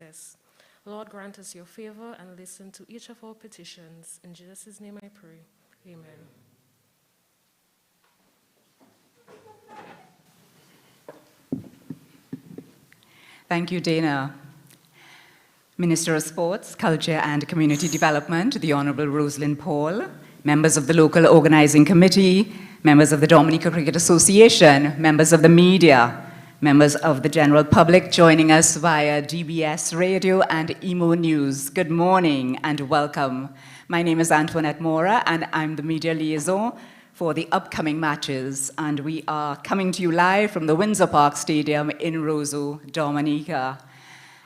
success. Lord, grant us your favor and listen to each of our petitions. In Jesus' name I pray. Amen. Thank you, Dana. Minister of Sports, Culture and Community Development, the Honourable Rosalind Paul, members of the local organising committee, members of the Dominica Cricket Association, members of the media, members of the general public joining us via DBS Radio and Emo News. Good morning and welcome. My name is Antoinette Mora and I'm the media liaison for the upcoming matches, and we are coming to you live from the Windsor Park Stadium in Roseau, Dominica.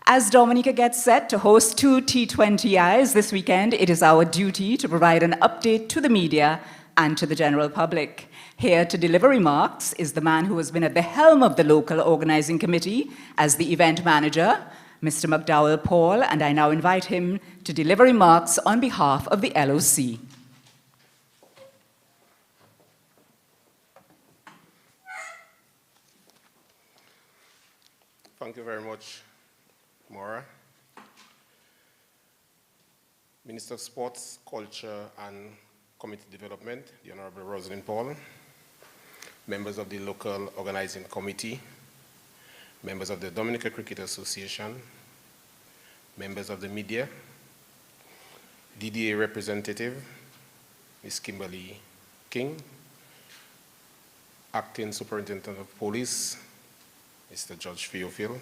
As Dominica gets set to host 2 T20Is this weekend, it is our duty to provide an update to the media and to the general public. Here to deliver remarks is the man who has been at the helm of the local organising committee as the event manager, Mr. McDowell Paul, and I now invite him to deliver remarks on behalf of the LOC. Thank you very much, Maura. Minister of Sports, Culture and Community Development, the Honourable Rosalind Paul, members of the local organising committee, members of the Dominica Cricket Association, members of the media, DDA representative, Ms. Kimberly King, Acting Superintendent of Police, Mr. Judge Theophil.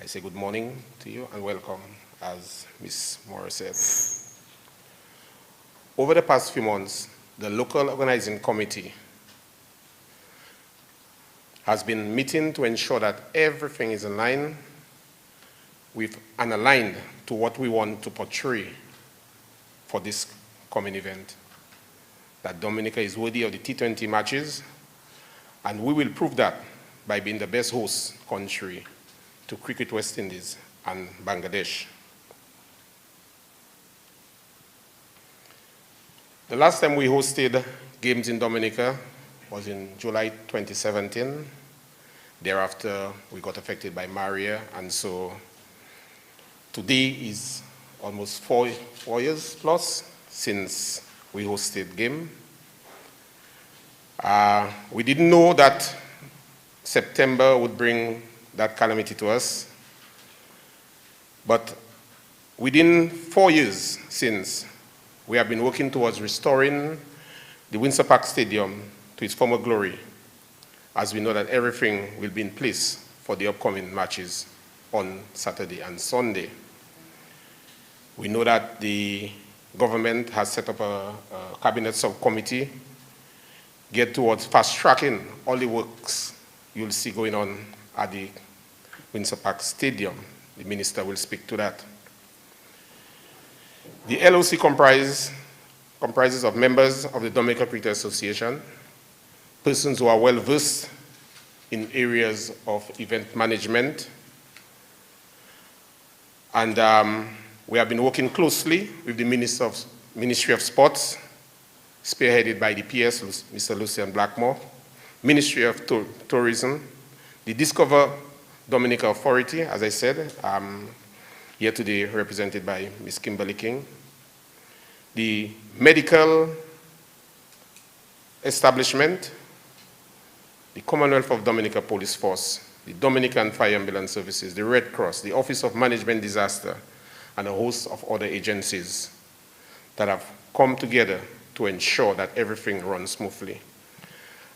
I say good morning to you and welcome, as Ms. Morris said. Over the past few months, the local organizing committee has been meeting to ensure that everything is in line with and aligned to what we want to portray for this coming event. That Dominica is worthy of the T20 matches, and we will prove that by being the best host country to Cricket West Indies and Bangladesh. The last time we hosted games in Dominica was in July 2017. Thereafter, we got affected by Maria, and so today is almost four years plus since we hosted game. We didn't know that September would bring that calamity to us. But within 4 years since, we have been working towards restoring the Windsor Park Stadium to its former glory, as we know that everything will be in place for the upcoming matches on Saturday and Sunday. We know that the government has set up a cabinet subcommittee geared towards fast-tracking all the works you'll see going on at the Windsor Park Stadium. The minister will speak to that. The LOC comprises of members of the Dominica Cricket Association, persons who are well-versed in areas of event management, and we have been working closely with the Ministry of Sports, spearheaded by the PS, Mr. Lucian Blackmore, Ministry of Tourism, the Discover Dominica Authority, as I said, here today represented by Ms. Kimberly King, the medical establishment, the Commonwealth of Dominica Police Force, the Dominican Fire Ambulance Services, the Red Cross, the Office of Management Disaster, and a host of other agencies that have come together to ensure that everything runs smoothly.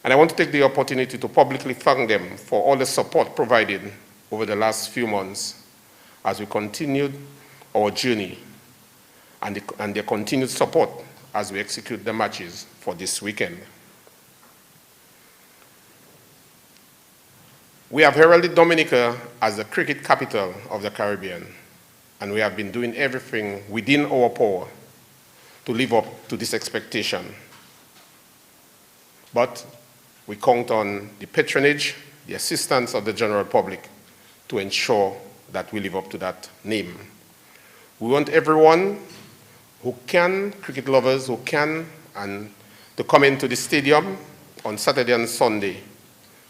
And I want to take the opportunity to publicly thank them for all the support provided over the last few months as we continued our journey and their continued support as we execute the matches for this weekend. We have heralded Dominica as the cricket capital of the Caribbean, and we have been doing everything within our power to live up to this expectation. But we count on the patronage, the assistance of the general public to ensure that we live up to that name. We want everyone who can, cricket lovers who can, and to come into the stadium on Saturday and Sunday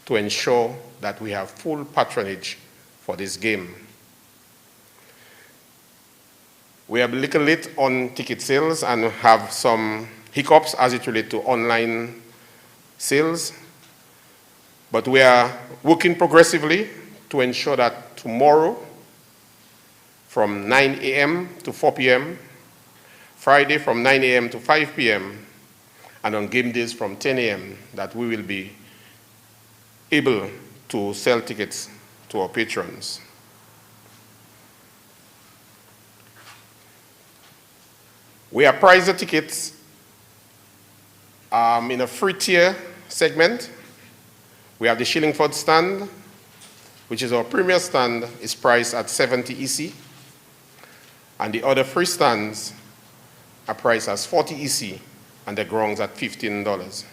to ensure that we have full patronage for this game. We are a little late on ticket sales and have some hiccups as it relates to online sales. But we are working progressively to ensure that tomorrow, from 9 a.m. to 4 p.m., Friday from 9 a.m. to 5 p.m., and on game days from 10 a.m., that we will be able to sell tickets to our patrons. We have priced the tickets in a free tier segment. We have the Shillingford stand, which is our premier stand, is priced at 70 EC. And the other free stands are priced as 40 EC, and the grounds at $15.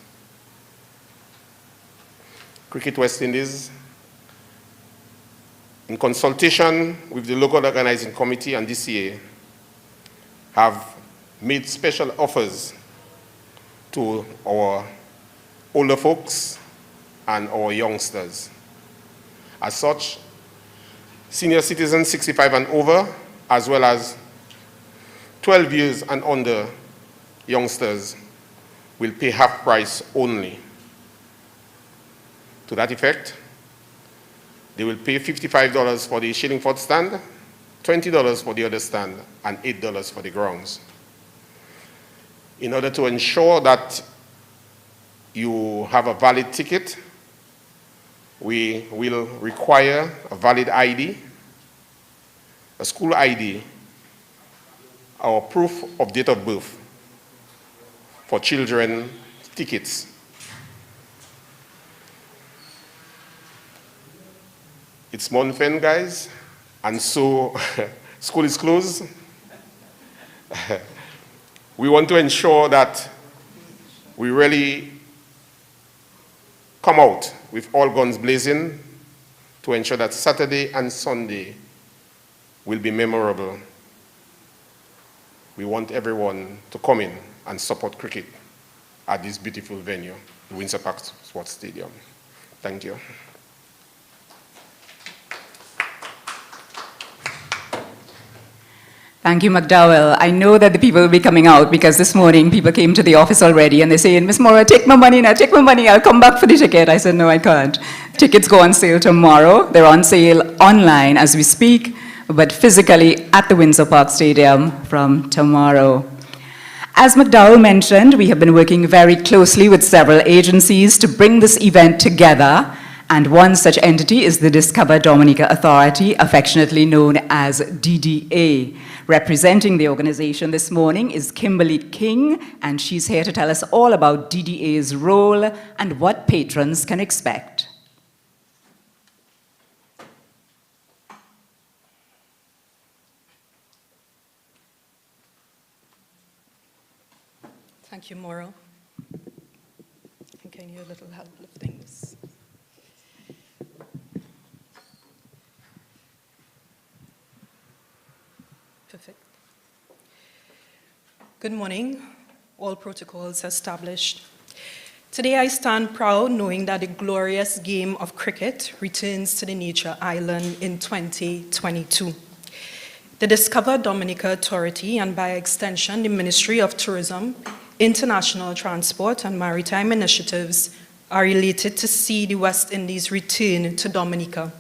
Cricket West Indies, in consultation with the local organizing committee and DCA, have made special offers to our older folks and our youngsters. As such, senior citizens 65 and over, as well as 12 years and under youngsters, will pay half price only. To that effect, they will pay $55 for the Shillingford stand, $20 for the other stand, and $8 for the grounds. In order to ensure that you have a valid ticket, we will require a valid ID, a school ID, or proof of date of birth for children tickets. It's month end, guys, and so school is closed. We want to ensure that we really come out with all guns blazing to ensure that Saturday and Sunday will be memorable. We want everyone to come in and support cricket at this beautiful venue, the Windsor Park Stadium. Thank you. Thank you, McDowell. I know that the people will be coming out because this morning people came to the office already and they're saying, Miss Mora, take my money now, take my money, I'll come back for the ticket. I said, no, I can't. Tickets go on sale tomorrow. They're on sale online as we speak, but physically at the Windsor Park Stadium from tomorrow. As McDowell mentioned, we have been working very closely with several agencies to bring this event together, and one such entity is the Discover Dominica Authority, affectionately known as DDA. Representing the organization this morning is Kimberly King, and she's here to tell us all about DDA's role and what patrons can expect. Thank you, Maura. I think I need a little help lifting this. Perfect. Good morning. All protocols established. Today I stand proud knowing that the glorious game of cricket returns to the Nature Island in 2022. The Discover Dominica Authority, and by extension the Ministry of Tourism, International Transport and Maritime Initiatives, are elated to see the West Indies return to Dominica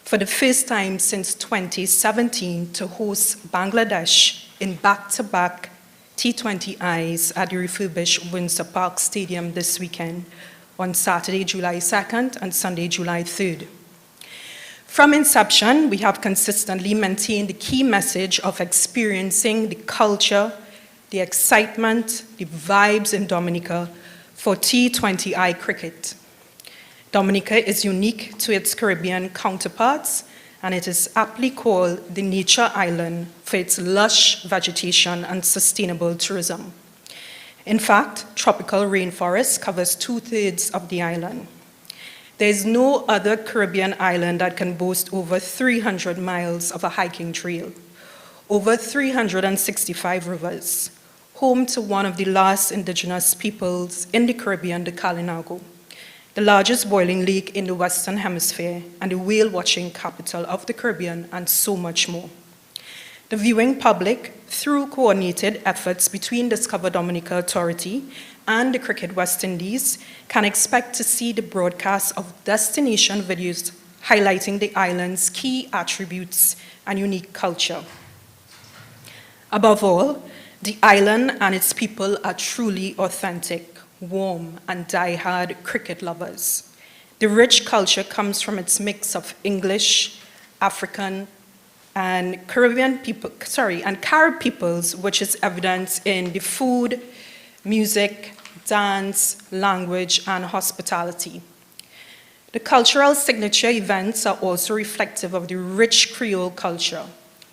for the first time since 2017 to host Bangladesh in back-to-back T20Is at the refurbished Windsor Park Stadium this weekend on Saturday, July 2nd and Sunday, July 3rd. From inception, we have consistently maintained the key message of experiencing the culture, the excitement, the vibes in Dominica for T20I cricket. Dominica is unique to its Caribbean counterparts, and it is aptly called the Nature Island for its lush vegetation and sustainable tourism. In fact, tropical rainforest covers 2/3 of the island. There is no other Caribbean island that can boast over 300 miles of a hiking trail, over 365 rivers, home to one of the last indigenous peoples in the Caribbean, the Kalinago, the largest boiling lake in the Western Hemisphere, and the whale-watching capital of the Caribbean, and so much more. The viewing public, through coordinated efforts between Discover Dominica Authority and the Cricket West Indies, can expect to see the broadcast of destination videos highlighting the island's key attributes and unique culture. Above all, the island and its people are truly authentic, warm, and die-hard cricket lovers. The rich culture comes from its mix of English, African, and Carib peoples, which is evident in the food, music, dance, language, and hospitality. The cultural signature events are also reflective of the rich Creole culture.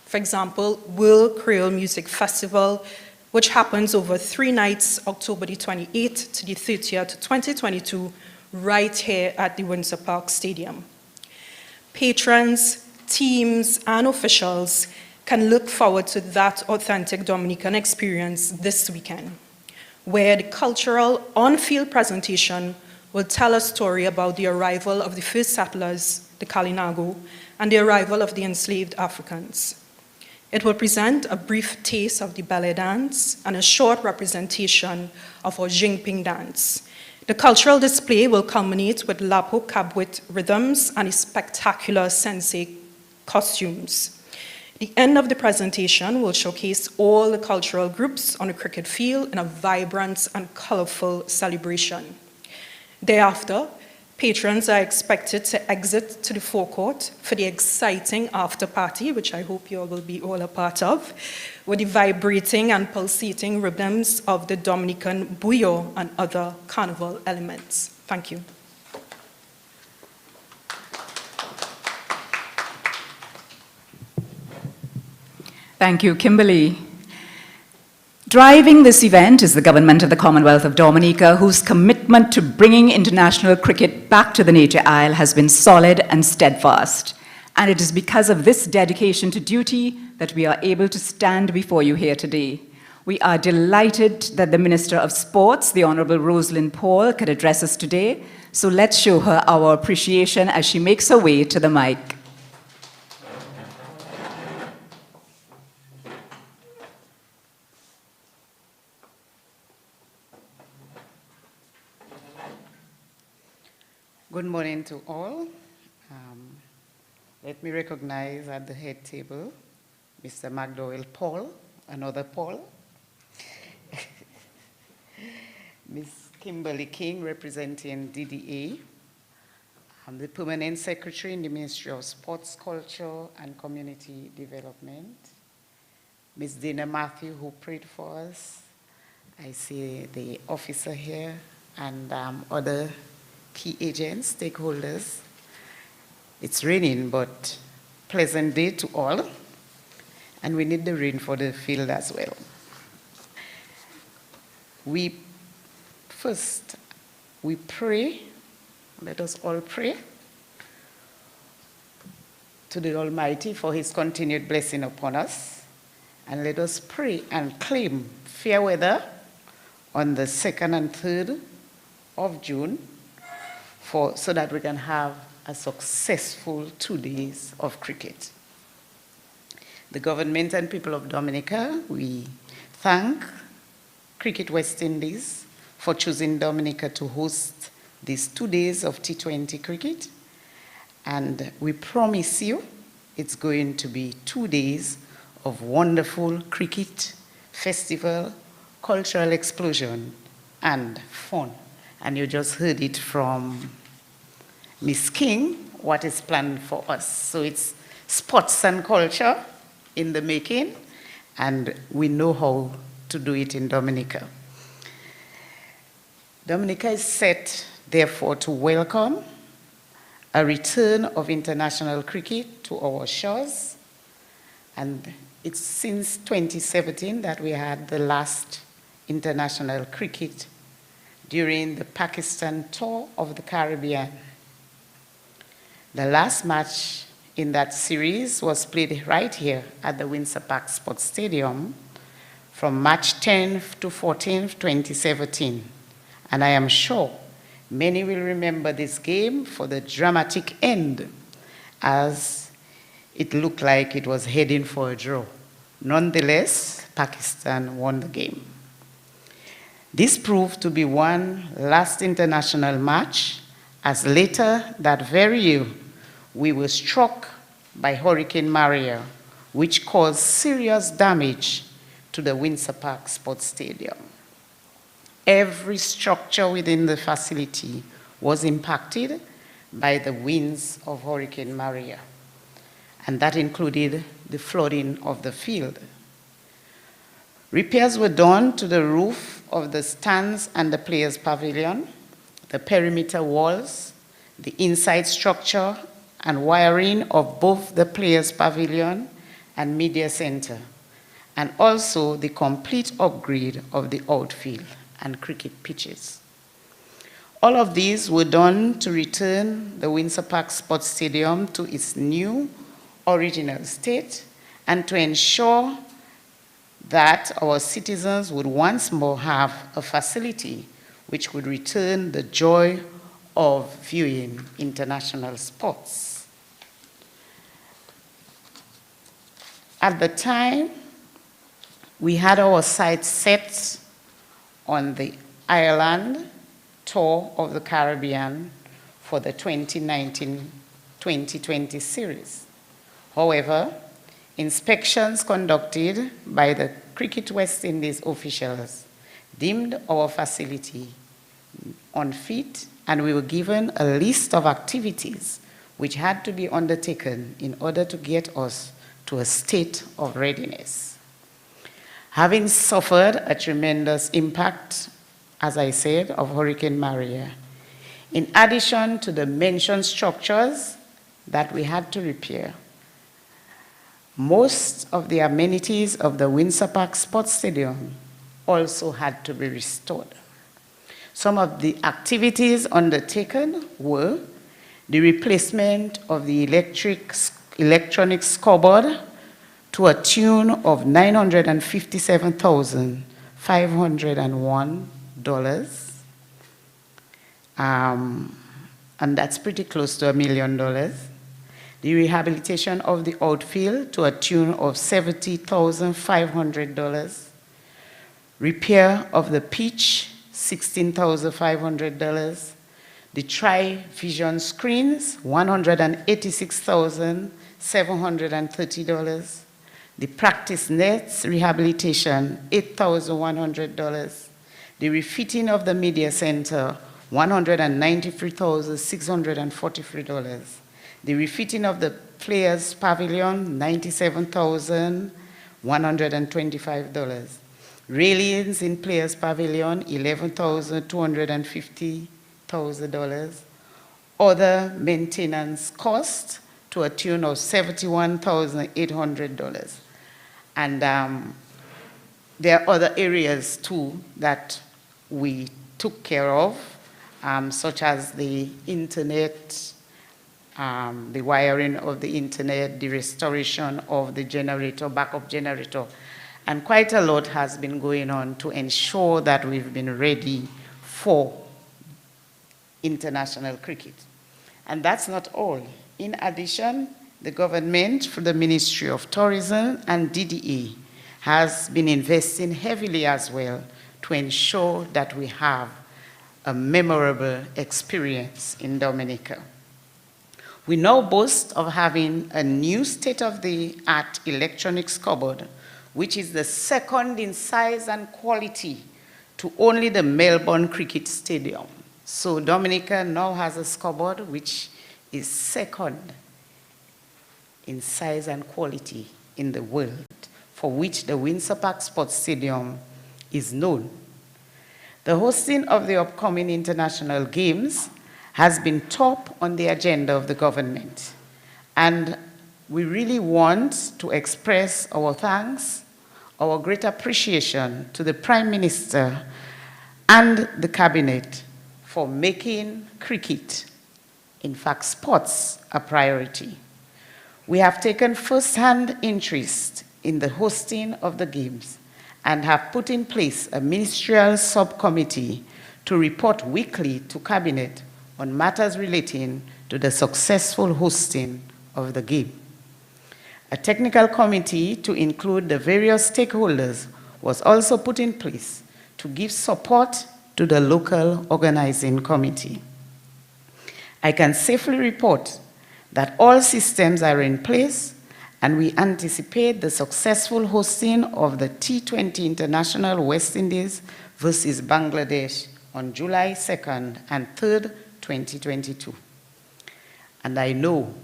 For example, World Creole Music Festival, which happens over 3 nights, October the 28th to the 30th, 2022, right here at the Windsor Park Stadium. Patrons, teams, and officials can look forward to that authentic Dominican experience this weekend, where the cultural on-field presentation will tell a story about the arrival of the first settlers, the Kalinago, and the arrival of the enslaved Africans. It will present a brief taste of the ballet dance and a short representation of our Jingping dance. The cultural display will culminate with Lapo Kabwit rhythms and spectacular sensei costumes. The end of the presentation will showcase all the cultural groups on the cricket field in a vibrant and colorful celebration. Thereafter, patrons are expected to exit to the forecourt for the exciting after party, which I hope you all will be all a part of, with the vibrating and pulsating rhythms of the Dominican bouillon and other carnival elements. Thank you. Thank you, Kimberly. Driving this event is the Government of the Commonwealth of Dominica, whose commitment to bringing international cricket back to the Nature Isle has been solid and steadfast. And it is because of this dedication to duty that we are able to stand before you here today. We are delighted that the Minister of Sports, the Honorable Rosalind Paul, could address us today. So let's show her our appreciation as she makes her way to the mic. Good morning to all. Let me recognize at the head table Mr. McDowell Paul, another Paul. Ms. Kimberly King, representing DDA. I'm the Permanent Secretary in the Ministry of Sports, Culture, and Community Development. Ms. Dana Matthew, who prayed for us. I see the officer here and other key agents, stakeholders. It's raining, but pleasant day to all. And we need the rain for the field as well. We pray, let us all pray to the Almighty for his continued blessing upon us. And let us pray and claim fair weather on the 2nd and 3rd of June so that we can have a successful 2 days of cricket. The government and people of Dominica, we thank Cricket West Indies for choosing Dominica to host these 2 days of T20 cricket. And we promise you it's going to be 2 days of wonderful cricket, festival, cultural explosion, and fun. And you just heard it from Ms. King, what is planned for us. So it's sports and culture in the making, and we know how to do it in Dominica. Dominica is set, therefore, to welcome a return of international cricket to our shores. And it's since 2017 that we had the last international cricket during the Pakistan tour of the Caribbean. The last match in that series was played right here at the Windsor Park Stadium from March 10th to 14th, 2017. And I am sure many will remember this game for the dramatic end, as it looked like it was heading for a draw. Nonetheless, Pakistan won the game. This proved to be one last international match, as later that very year, we were struck by Hurricane Maria, which caused serious damage to the Windsor Park Sports Stadium. Every structure within the facility was impacted by the winds of Hurricane Maria, and that included the flooding of the field. Repairs were done to the roof of the stands and the players' pavilion, the perimeter walls, the inside structure and wiring of both the players' pavilion and media center, and also the complete upgrade of the outfield and cricket pitches. All of these were done to return the Windsor Park Sports Stadium to its new original state and to ensure that our citizens would once more have a facility which would return the joy of viewing international sports. At the time, we had our sights set on the Ireland tour of the Caribbean for the 2019-2020 series. However, inspections conducted by the Cricket West Indies officials deemed our facility unfit, and we were given a list of activities which had to be undertaken in order to get us to a state of readiness. Having suffered a tremendous impact, as I said, of Hurricane Maria, in addition to the mentioned structures that we had to repair, most of the amenities of the Windsor Park Sports Stadium also had to be restored. Some of the activities undertaken were the replacement of the electronic scoreboard to a tune of $957,501. And that's pretty close to $1 million. The rehabilitation of the outfield to a tune of $70,500. Repair of the pitch, $16,500. The tri-vision screens, $186,730. The practice nets rehabilitation, $8,100. The refitting of the media center, $193,643. The refitting of the players' pavilion, $97,125. Railings in players' pavilion, $11,250,000. Other maintenance costs to a tune of $71,800. And there are other areas too that we took care of, such as the internet, the wiring of the internet, the restoration of the generator, backup generator. And quite a lot has been going on to ensure that we've been ready for international cricket. And that's not all. In addition, the government, through the Ministry of Tourism and DDA, has been investing heavily as well to ensure that we have a memorable experience in Dominica. We now boast of having a new state-of-the-art electronic scoreboard, which is the second in size and quality to only the Melbourne Cricket Stadium. So Dominica now has a scoreboard which is second in size and quality in the world, for which the Windsor Park Sports Stadium is known. The hosting of the upcoming international games has been top on the agenda of the government, and we really want to express our thanks, our great appreciation to the Prime Minister and the Cabinet for making cricket, in fact sports, a priority. We have taken first-hand interest in the hosting of the games and have put in place a ministerial subcommittee to report weekly to Cabinet on matters relating to the successful hosting of the game. A technical committee to include the various stakeholders was also put in place to give support to the local organizing committee. I can safely report that all systems are in place, and we anticipate the successful hosting of the T20 International West Indies versus Bangladesh on July 2nd and 3rd, 2022. And I know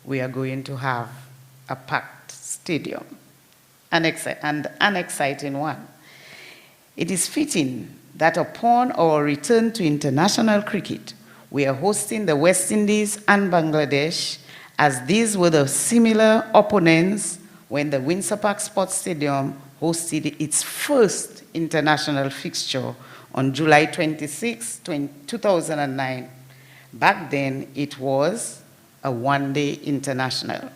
we are going to have a packed stadium, and an exciting one. It is fitting that upon our return to international cricket, we are hosting the West Indies and Bangladesh, as these were the similar opponents when the Windsor Park Stadium hosted its first international fixture on July 26, 2009. Back then, it was a one-day international.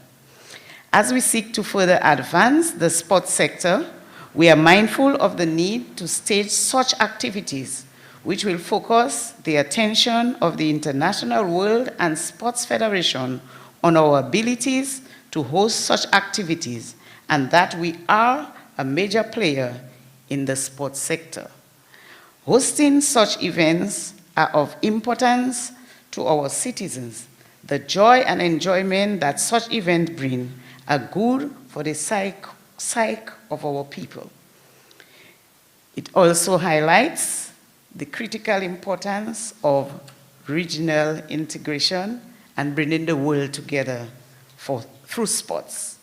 As we seek to further advance the sports sector, we are mindful of the need to stage such activities which will focus the attention of the International World and Sports Federation on our abilities to host such activities, and that we are a major player in the sports sector. Hosting such events are of importance to our citizens. The joy and enjoyment that such events bring are good for the psyche of our people. It also highlights the critical importance of regional integration and bringing the world together through sports.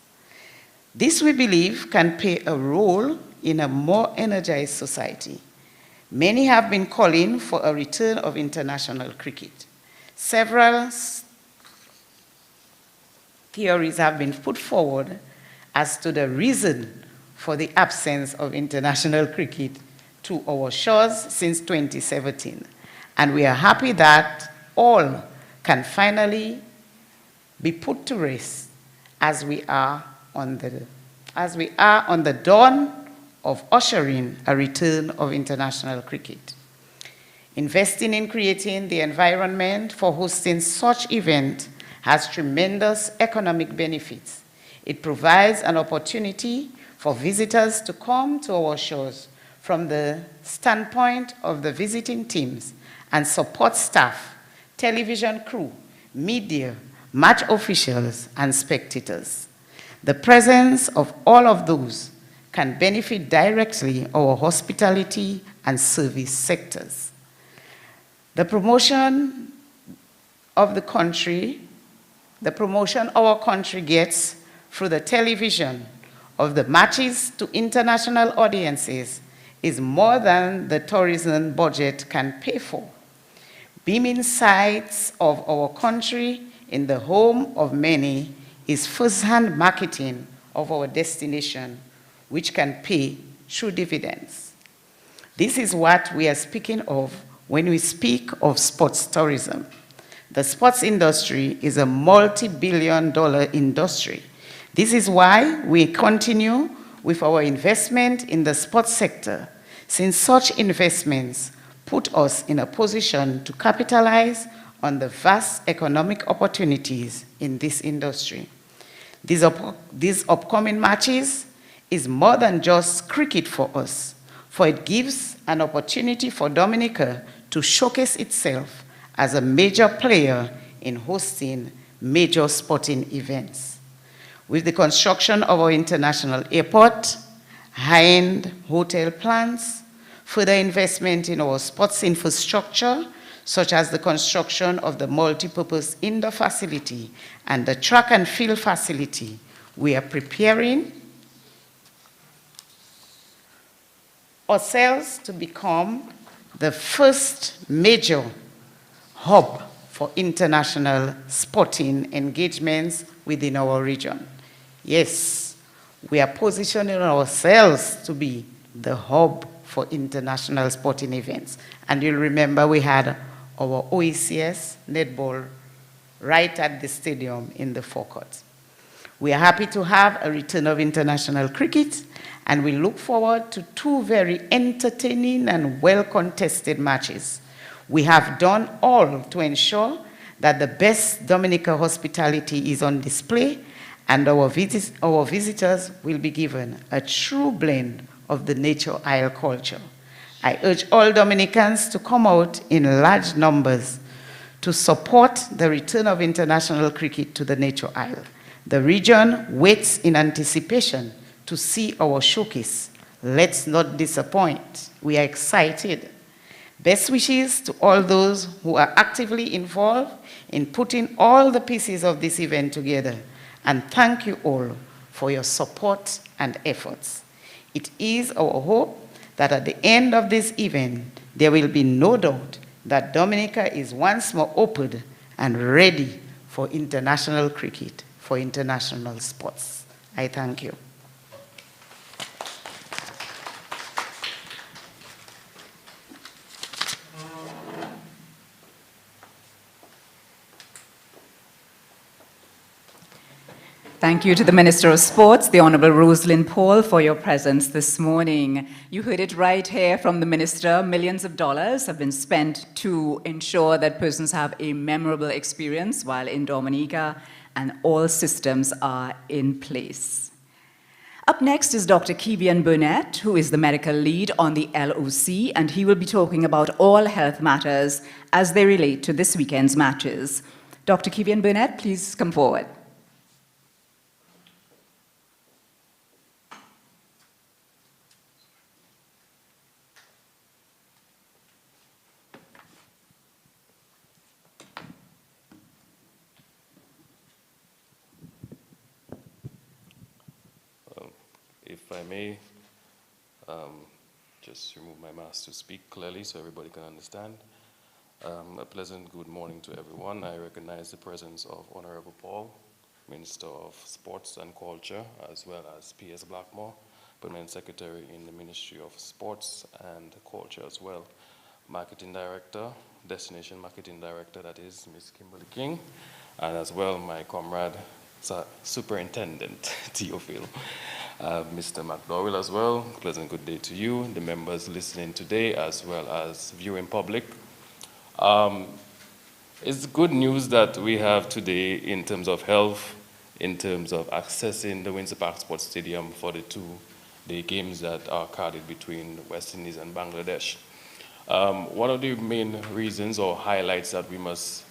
This, we believe, can play a role in a more energized society. Many have been calling for a return of international cricket. Several theories have been put forward as to the reason for the absence of international cricket to our shores since 2017. And we are happy that all can finally be put to rest as we are on the dawn of ushering a return of international cricket. Investing in creating the environment for hosting such events has tremendous economic benefits. It provides an opportunity for visitors to come to our shores from the standpoint of the visiting teams and support staff, television crew, media, match officials, and spectators. The presence of all of those can benefit directly our hospitality and service sectors. The promotion of the country, the promotion our country gets through the television of the matches to international audiences is more than the tourism budget can pay for. Beaming sights of our country in the home of many is first-hand marketing of our destination, which can pay true dividends. This is what we are speaking of when we speak of sports tourism. The sports industry is a multi-billion-dollar industry. This is why we continue with our investment in the sports sector, since such investments put us in a position to capitalize on the vast economic opportunities in this industry. These upcoming matches is more than just cricket for us, for it gives an opportunity for Dominica to showcase itself as a major player in hosting major sporting events. With the construction of our international airport, high-end hotel plans, further investment in our sports infrastructure, such as the construction of the multi-purpose indoor facility and the track and field facility, we are preparing ourselves to become the first major hub for international sporting engagements within our region. Yes, we are positioning ourselves to be the hub for international sporting events. And you'll remember we had our OECS netball right at the stadium in the forecourt. We are happy to have a return of international cricket, and we look forward to two very entertaining and well-contested matches. We have done all to ensure that the best Dominica hospitality is on display, and our visitors will be given a true blend of the Nature Isle culture. I urge all Dominicans to come out in large numbers to support the return of international cricket to the Nature Isle. The region waits in anticipation to see our showcase. Let's not disappoint. We are excited. Best wishes to all those who are actively involved in putting all the pieces of this event together. And thank you all for your support and efforts. It is our hope that at the end of this event, there will be no doubt that Dominica is once more open and ready for international cricket, for international sports. I thank you. Thank you to the Minister of Sports, the Honourable Rosalind Paul, for your presence this morning. You heard it right here from the Minister. Millions of dollars have been spent to ensure that persons have a memorable experience while in Dominica, and all systems are in place. Up next is Dr. Kevian Burnett, who is the medical lead on the LOC, and he will be talking about all health matters as they relate to this weekend's matches. Dr. Kevian Burnett, please come forward. If I may, just remove my mask to speak clearly so everybody can understand. A pleasant good morning to everyone. I recognize the presence of Honorable Paul, Minister of Sports and Culture, as well as P.S. Blackmore, Permanent Secretary in the Ministry of Sports and Culture as well. Marketing Director, Destination Marketing Director, that is Ms. Kimberly King, and as well my comrade, Superintendent Theophil. Mr. McDowell as well, pleasant good day to you, the members listening today, as well as viewing public. It's good news that we have today in terms of health, in terms of accessing the Windsor Park Sports Stadium for the two-day games that are carded between West Indies and Bangladesh. One of the main reasons or highlights that we must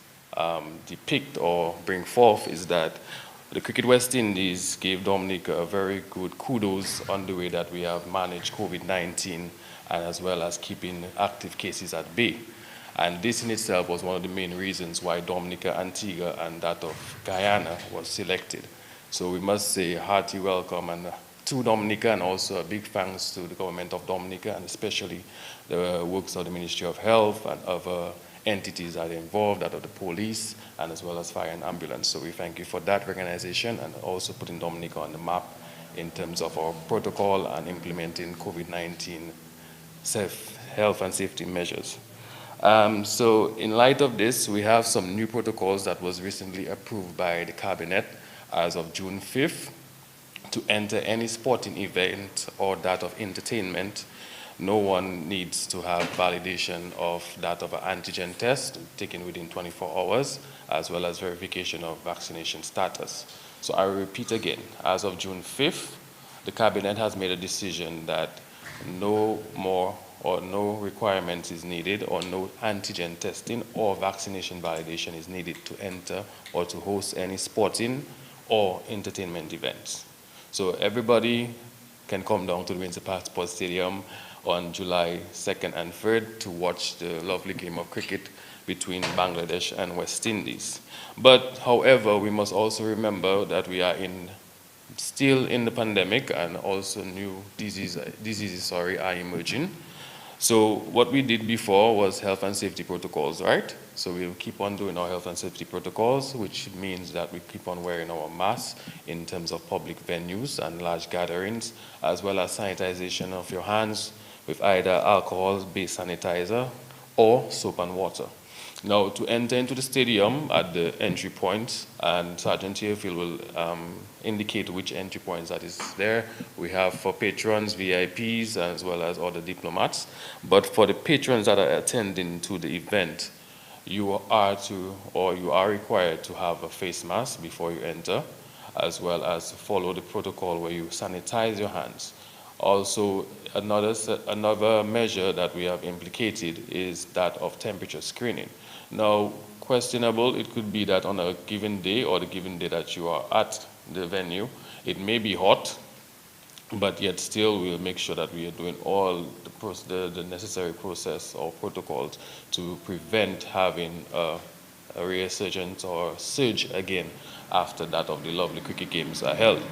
depict or bring forth is that the Cricket West Indies gave Dominica a very good kudos on the way that we have managed COVID-19 and as well as keeping active cases at bay. And this in itself was one of the main reasons why Dominica, Antigua, and that of Guyana was selected. So we must say a hearty welcome and to Dominica, and also a big thanks to the government of Dominica, and especially the works of the Ministry of Health and other entities that are involved, that of the police, and as well as fire and ambulance. So we thank you for that recognition and also putting Dominica on the map in terms of our protocol and implementing COVID-19 health and safety measures. So in light of this, we have some new protocols that was recently approved by the Cabinet as of June 5th to enter any sporting event or that of entertainment. No one needs to have validation of that of an antigen test taken within 24 hours, as well as verification of vaccination status. So I will repeat again, as of June 5th, the Cabinet has made a decision that no more or no requirement is needed, or no antigen testing or vaccination validation is needed to enter or to host any sporting or entertainment events. So everybody can come down to the Windsor Park Sports Stadium on July 2nd and 3rd to watch the lovely game of cricket between Bangladesh and West Indies. But however, we must also remember that we are still in the pandemic, and also new diseases are emerging. So what we did before was health and safety protocols, right? So we'll keep on doing our health and safety protocols, which means that we keep on wearing our masks in terms of public venues and large gatherings, as well as sanitization of your hands with either alcohol-based sanitizer or soap and water. Now, to enter into the stadium at the entry point, and Sergeant Theophil will indicate which entry points that is there. We have for patrons, VIPs, as well as other diplomats. But for the patrons that are attending to the event, you are required to have a face mask before you enter, as well as follow the protocol where you sanitize your hands. Also, another measure that we have implicated is that of temperature screening. Now, questionable, it could be that on a given day or the given day that you are at the venue, it may be hot, but yet still we'll make sure that we are doing all the necessary process or protocols to prevent having a resurgence or surge again after that of the lovely cricket games are held.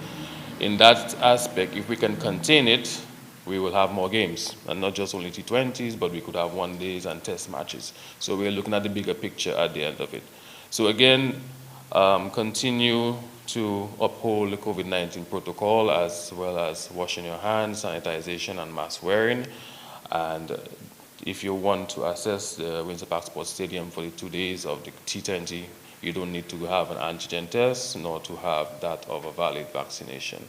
In that aspect, if we can contain it, we will have more games, and not just only T20s, but we could have one-days and test matches. So we're looking at the bigger picture at the end of it. So again, continue to uphold the COVID-19 protocol, as well as washing your hands, sanitization, and mask wearing. And if you want to access the Windsor Park Sports Stadium for the 2 days of the T20, you don't need to have an antigen test, nor to have that of a valid vaccination.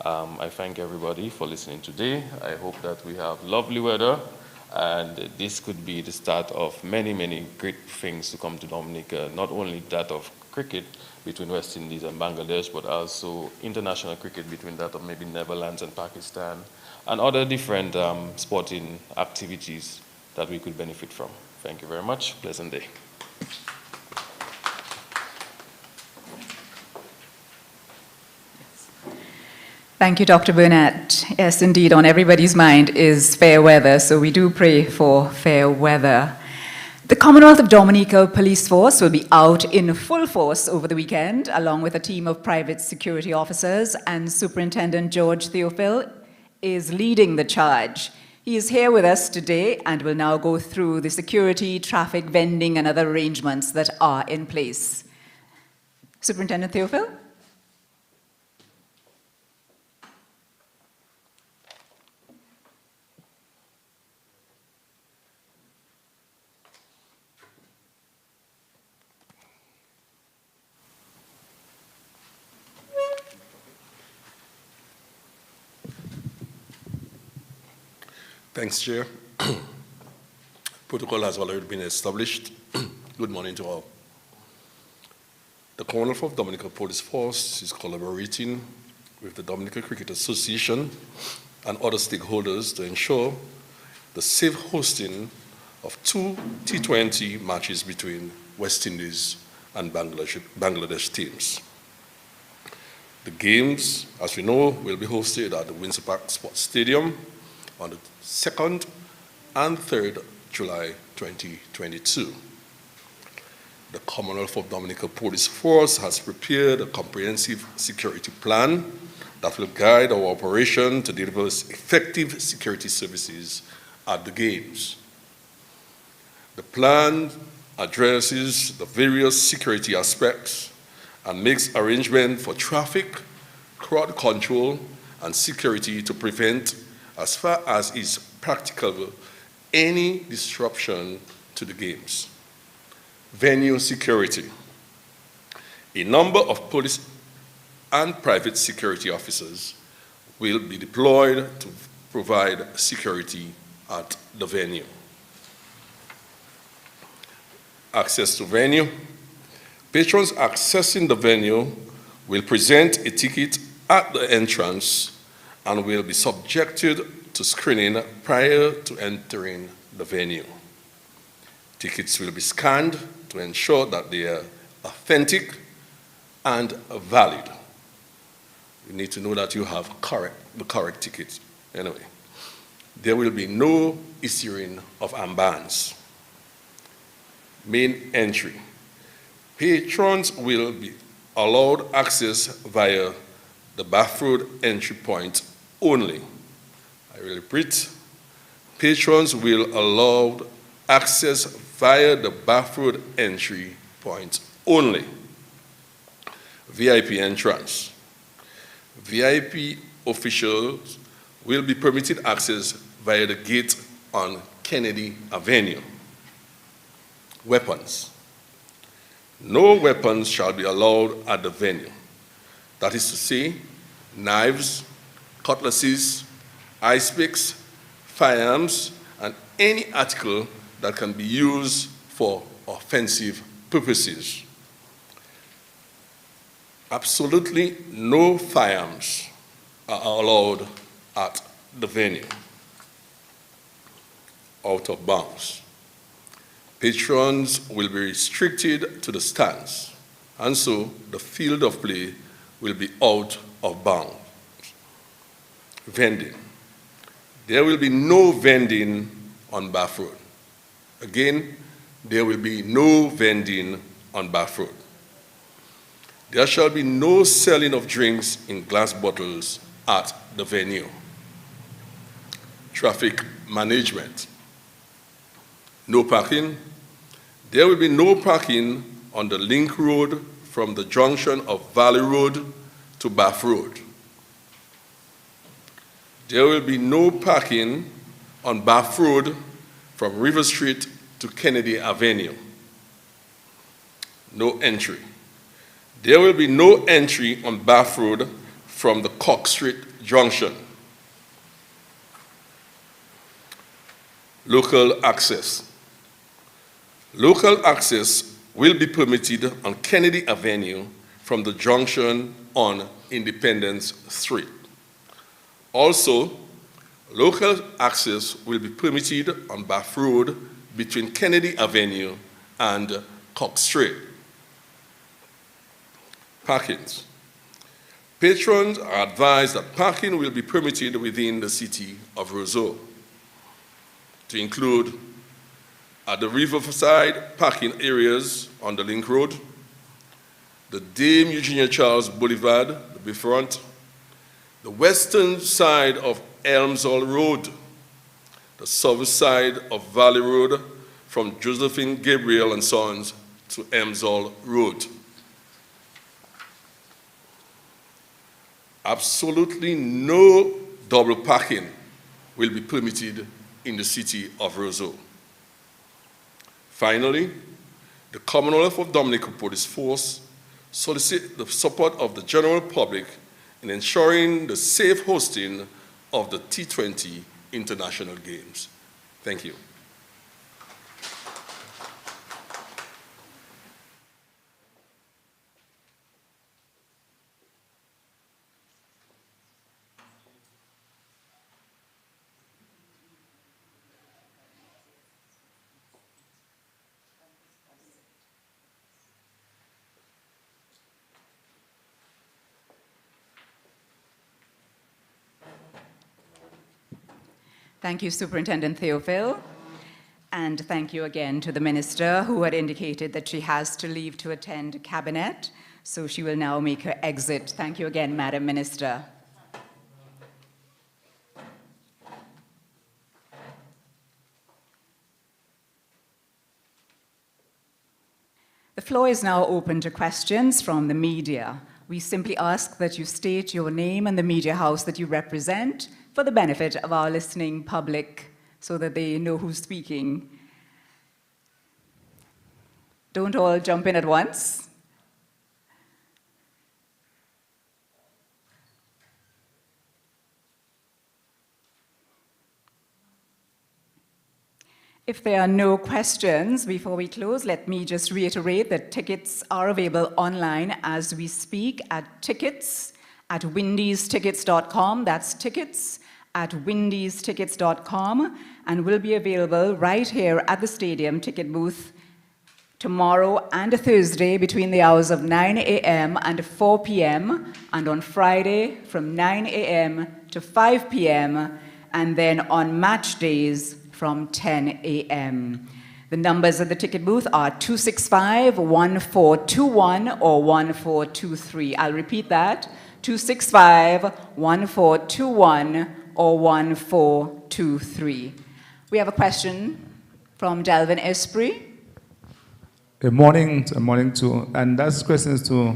I thank everybody for listening today. I hope that we have lovely weather, and this could be the start of many, many great things to come to Dominica, not only that of cricket between West Indies and Bangladesh, but also international cricket between that of maybe Netherlands and Pakistan, and other different sporting activities that we could benefit from. Thank you very much. Pleasant day. Thank you, Dr. Burnett. Yes, indeed, on everybody's mind is fair weather, so we do pray for fair weather. The Commonwealth of Dominica Police Force will be out in full force over the weekend, along with a team of private security officers, and Superintendent George Theophil is leading the charge. He is here with us today and will now go through the security, traffic, vending, and other arrangements that are in place. Superintendent Theophil? Thanks, Chair. Protocol has already been established. Good morning to all. The Commonwealth of Dominica Police Force is collaborating with the Dominica Cricket Association and other stakeholders to ensure the safe hosting of 2 T20 matches between West Indies and Bangladesh teams. The games, as we know, will be hosted at the Windsor Park Sports Stadium on the 2nd and 3rd July 2022. The Commonwealth of Dominica Police Force has prepared a comprehensive security plan that will guide our operation to deliver effective security services at the games. The plan addresses the various security aspects and makes arrangements for traffic, crowd control, and security to prevent, as far as is practicable, any disruption to the games. Venue security. A number of police and private security officers will be deployed to provide security at the venue. Access to venue. Patrons accessing the venue will present a ticket at the entrance and will be subjected to screening prior to entering the venue. Tickets will be scanned to ensure that they are authentic and valid. You need to know that you have the correct ticket. Anyway, there will be no issuing of armbands. Main entry. Patrons will be allowed access via the bathroom entry point only. I will repeat, patrons will allow access via the bathroom entry point only. VIP entrance. VIP officials will be permitted access via the gate on Kennedy Avenue. Weapons. No weapons shall be allowed at the venue. That is to say, knives, cutlasses, ice picks, firearms, and any article that can be used for offensive purposes. Absolutely no firearms are allowed at the venue, out of bounds. Patrons will be restricted to the stands, and so the field of play will be out of bounds. Vending. There will be no vending on Bath Road. Again, there will be no vending on Bath Road. There shall be no selling of drinks in glass bottles at the venue. Traffic management. No parking. There will be no parking on the link road from the junction of Valley Road to Bath Road. There will be no parking on Bath Road from River Street to Kennedy Avenue. No entry. There will be no entry on Bath Road from the Cox Street junction. Local access. Local access will be permitted on Kennedy Avenue from the junction on Independence Street. Also, local access will be permitted on Bath Road between Kennedy Avenue and Cox Street. Parkings. Patrons are advised that parking will be permitted within the city of Roseau, to include at the riverside parking areas on the Link Road, the Dame Eugenia Charles Boulevard, the Bayfront, the western side of Elmsall Road, the southern side of Valley Road from Josephine Gabriel and Sons to Elmsall Road. Absolutely no double parking will be permitted in the city of Roseau. Finally, the Commonwealth of Dominica Police Force solicits the support of the general public in ensuring the safe hosting of the T20 International Games. Thank you. Thank you, Superintendent Theophil. And thank you again to the Minister, who had indicated that she has to leave to attend Cabinet, so she will now make her exit. Thank you again, Madam Minister. The floor is now open to questions from the media. We simply ask that you state your name and the media house that you represent for the benefit of our listening public so that they know who's speaking. Don't all jump in at once. If there are no questions before we close, let me just reiterate that tickets are available online as we speak at tickets@windiestickets.com. That's tickets@windiestickets.com, and will be available right here at the stadium ticket booth tomorrow and Thursday between the hours of 9 a.m. and 4 p.m. and on Friday from 9 a.m. to 5 p.m. and then on match days from 10 a.m. The numbers at the ticket booth are 265-1421 or 1423. I'll repeat that, 265-1421 or 1423. We have a question from Delvin Esprit. Good morning, and that's questions to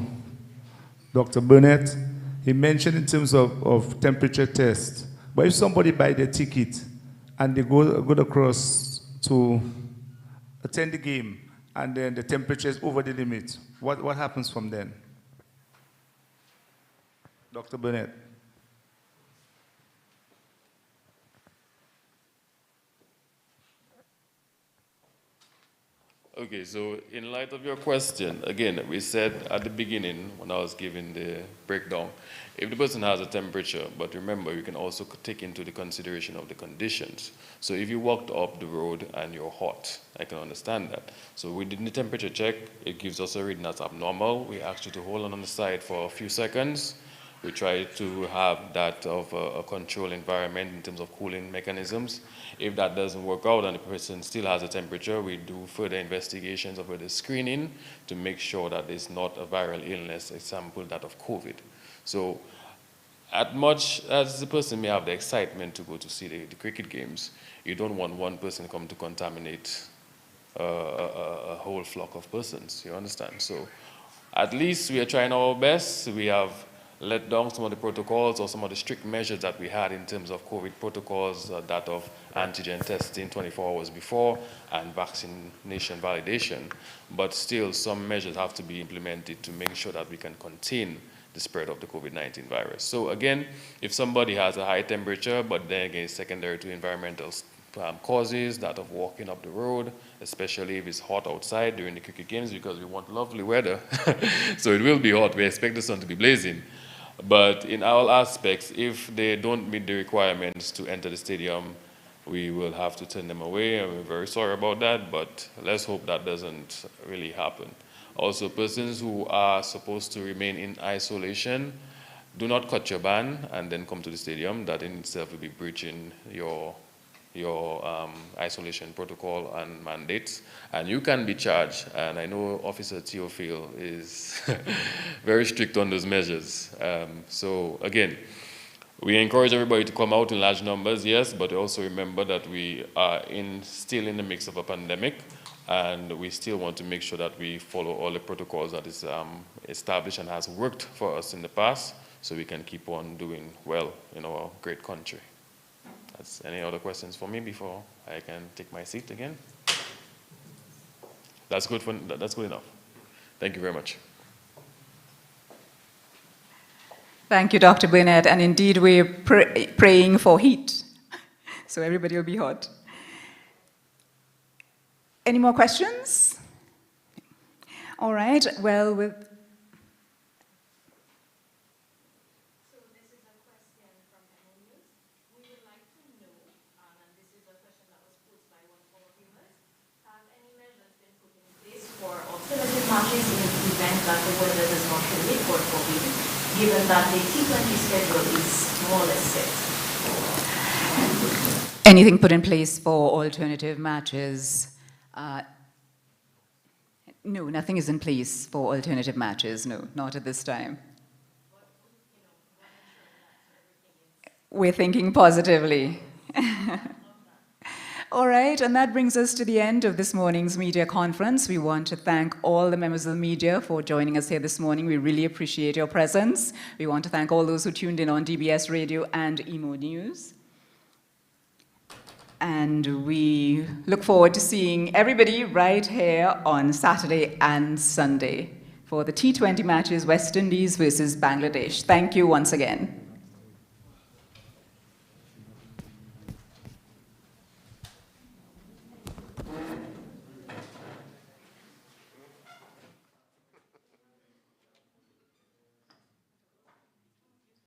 Dr. Burnett. He mentioned in terms of temperature test, but if somebody buy the ticket and they go across to attend the game and then the temperature is over the limit, what happens from then? Dr. Burnett. Okay, so in light of your question, again, we said at the beginning when I was giving the breakdown, if the person has a temperature, but remember, you can also take into the consideration of the conditions. So if you walked up the road and you're hot, I can understand that. So we did the temperature check, it gives us a reading that's abnormal. We asked you to hold on the side for a few seconds. We try to have that of a controlled environment in terms of cooling mechanisms. If that doesn't work out and the person still has a temperature, we do further investigations of the screening to make sure that it's not a viral illness, example that of COVID. So as much as the person may have the excitement to go to see the cricket games, you don't want one person come to contaminate a whole flock of persons, you understand? So at least we are trying our best. We have let down some of the protocols or some of the strict measures that we had in terms of COVID protocols, that of antigen testing 24 hours before and vaccination validation. But still, some measures have to be implemented to make sure that we can contain the spread of the COVID-19 virus. So again, if somebody has a high temperature, but then again, secondary to environmental causes, that of walking up the road, especially if it's hot outside during the cricket games, because we want lovely weather. So it will be hot. We expect the sun to be blazing. But in all aspects, if they don't meet the requirements to enter the stadium, we will have to turn them away, and we're very sorry about that, but let's hope that doesn't really happen. Also, persons who are supposed to remain in isolation, do not cut your ban and then come to the stadium. That in itself will be breaching your isolation protocol and mandates, and you can be charged. And I know Officer Theophil is very strict on those measures. So again, we encourage everybody to come out in large numbers, yes, but also remember that we are still in the mix of a pandemic, and we still want to make sure that we follow all the protocols that is established and has worked for us in the past, so we can keep on doing well in our great country. Any other questions for me before I can take my seat again? That's good enough. Thank you very much. Thank you, Dr. Burnett. And indeed, we're praying for heat, so everybody will be hot. Any more questions? All right. Well, with matches in the event that the weather does not permit for COVID, given that the T20 schedule is more or less set? Anything put in place for alternative matches? No, nothing is in place for alternative matches. No, not at this time. We're thinking positively. All right, and that brings us to the end of this morning's media conference. We want to thank all the members of the media for joining us here this morning. We really appreciate your presence. We want to thank all those who tuned in on DBS Radio and Emo News. And we look forward to seeing everybody right here on Saturday and Sunday for the T20 matches, West Indies versus Bangladesh. Thank you once again.